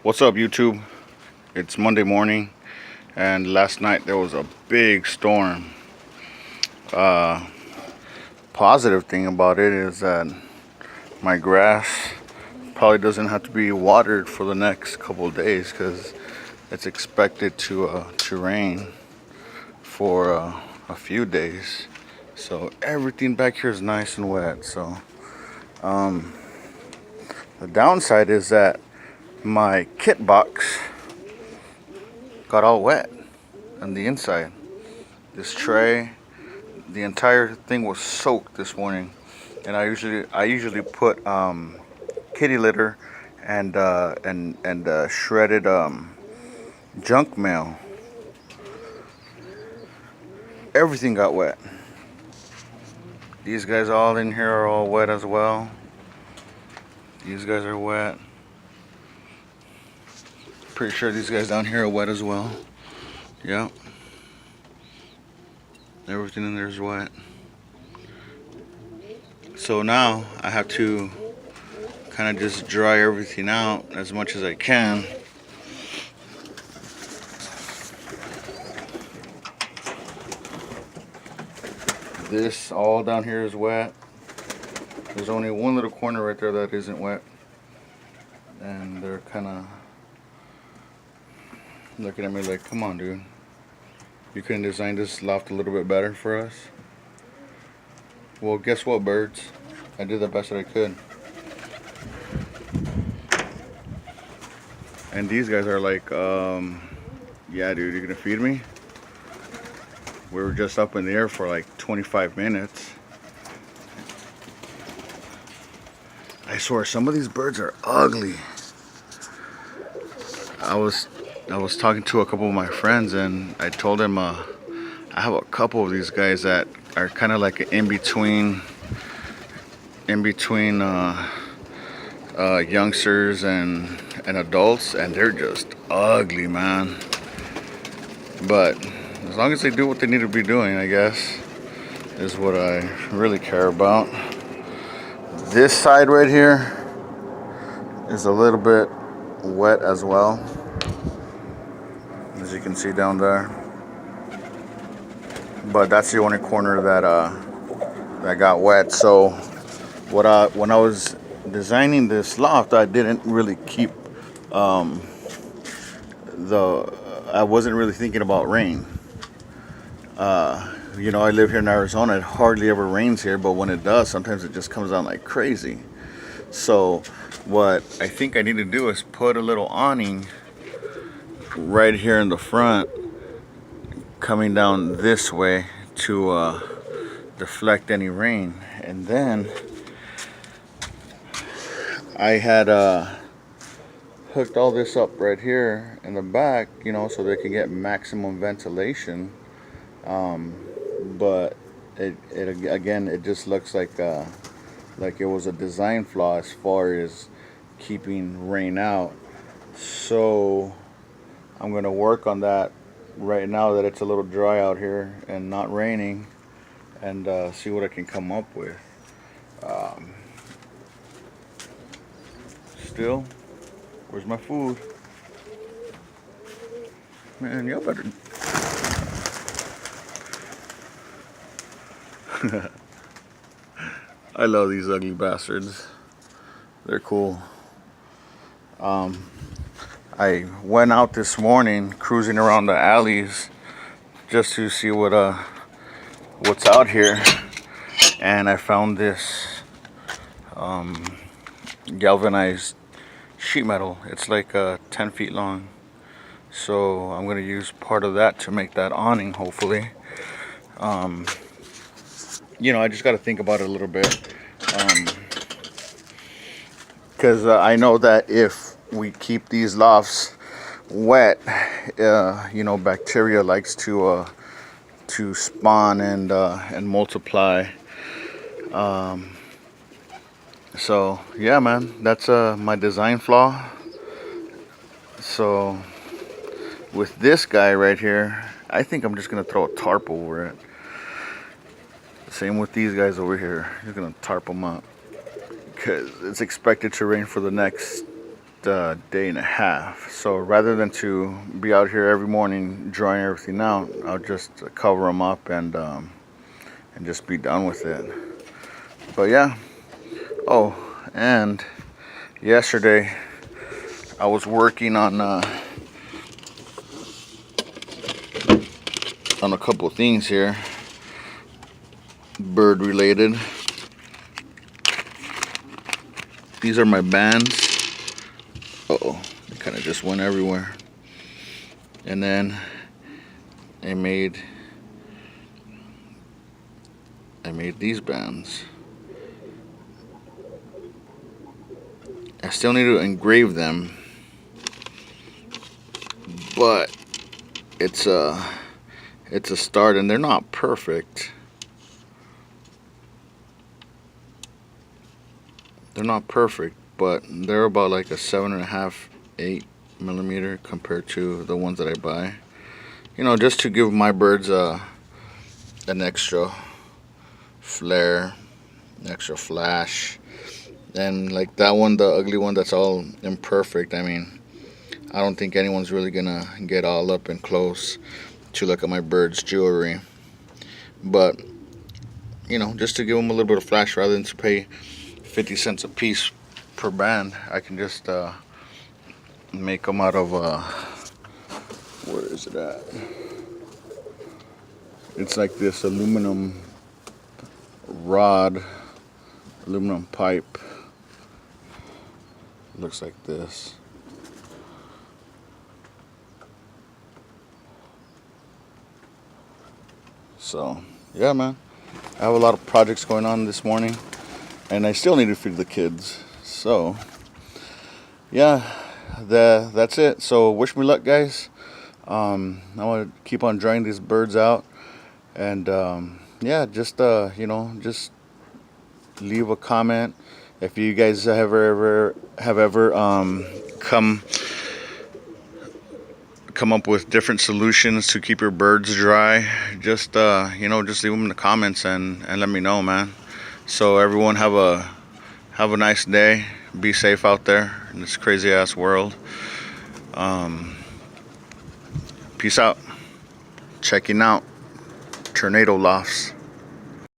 What's up, YouTube? It's Monday morning, and last night there was a big storm. Uh, Positive thing about it is that my grass probably doesn't have to be watered for the next couple of days because it's expected to rain for a few days. So everything back here is nice and wet. So the downside is that my kit box got all wet on the inside. This tray, the entire thing was soaked this morning, and I usually put kitty litter and shredded junk mail. Everything got wet. These guys all in here are all wet as well. These guys are wet. Pretty sure these guys down here are wet as well. Yep. Everything in there is wet. So now I have to kind of just dry everything out as much as I can. This all down here is wet. There's only one little corner right there that isn't wet. And they're kind of looking at me like, come on, dude. You couldn't design this loft a little bit better for us? Well, guess what, birds? I did the best that I could. And these guys are like, yeah, dude, you're gonna feed me? We were just up in the air for like 25 minutes. I swear, some of these birds are ugly. I was talking to a couple of my friends, and I told them I have a couple of these guys that are kind of like in between youngsters and adults, and they're just ugly, man. But as long as they do what they need to be doing, I guess, is what I really care about. This side right here is a little bit wet as well, as you can see down there. But that's the only corner that got wet. So when I was designing this loft, I didn't really keep I wasn't really thinking about rain. You know, I live here in Arizona. It hardly ever rains here, but when it does, sometimes it just comes down like crazy. So what I think I need to do is put a little awning right here in the front, coming down this way to deflect any rain. And then I had hooked all this up right here in the back, you know, so they can get maximum ventilation. But it again, it just looks like it was a design flaw as far as keeping rain out. So I'm gonna work on that right now that it's a little dry out here and not raining, and see what I can come up with. Still, where's my food? Man, y'all better. I love these ugly bastards. They're cool. I went out this morning cruising around the alleys just to see what's out here, and I found this galvanized sheet metal. It's like 10 feet long. So I'm gonna use part of that to make that awning, hopefully. You know, I just got to think about it a little bit, because I know that if we keep these lofts wet, you know, bacteria likes to spawn and multiply. So yeah, man, that's my design flaw. So with this guy right here, I think I'm just gonna throw a tarp over it. Same with these guys over here. Just gonna tarp them up because it's expected to rain for the next day and a half. So rather than to be out here every morning drying everything out, I'll just cover them up and just be done with it. But yeah. Oh, and yesterday I was working on a couple of things here, bird related. These are my bands. Uh-oh, they kind of just went everywhere. And then I made these bands. I still need to engrave them, but it's a start, and they're not perfect. They're not perfect, but they're about like a 7.5, 8 millimeter compared to the ones that I buy. You know, just to give my birds an extra flare, an extra flash. And like that one, the ugly one that's all imperfect, I mean, I don't think anyone's really gonna get all up and close to look at my bird's jewelry. But, you know, just to give them a little bit of flash rather than to pay 50 cents a piece per band, I can just make them out of where is it at? It's like this aluminum rod, aluminum pipe. It looks like this. So yeah, man, I have a lot of projects going on this morning, and I still need to feed the kids. So yeah, that's it. So wish me luck, guys. I want to keep on drying these birds out, and yeah, just you know, just leave a comment if you guys have ever come up with different solutions to keep your birds dry. Just you know, just leave them in the comments and let me know, man. So everyone have a nice day. Be safe out there in this crazy ass world. Peace out. Checking out Tornado Lofts.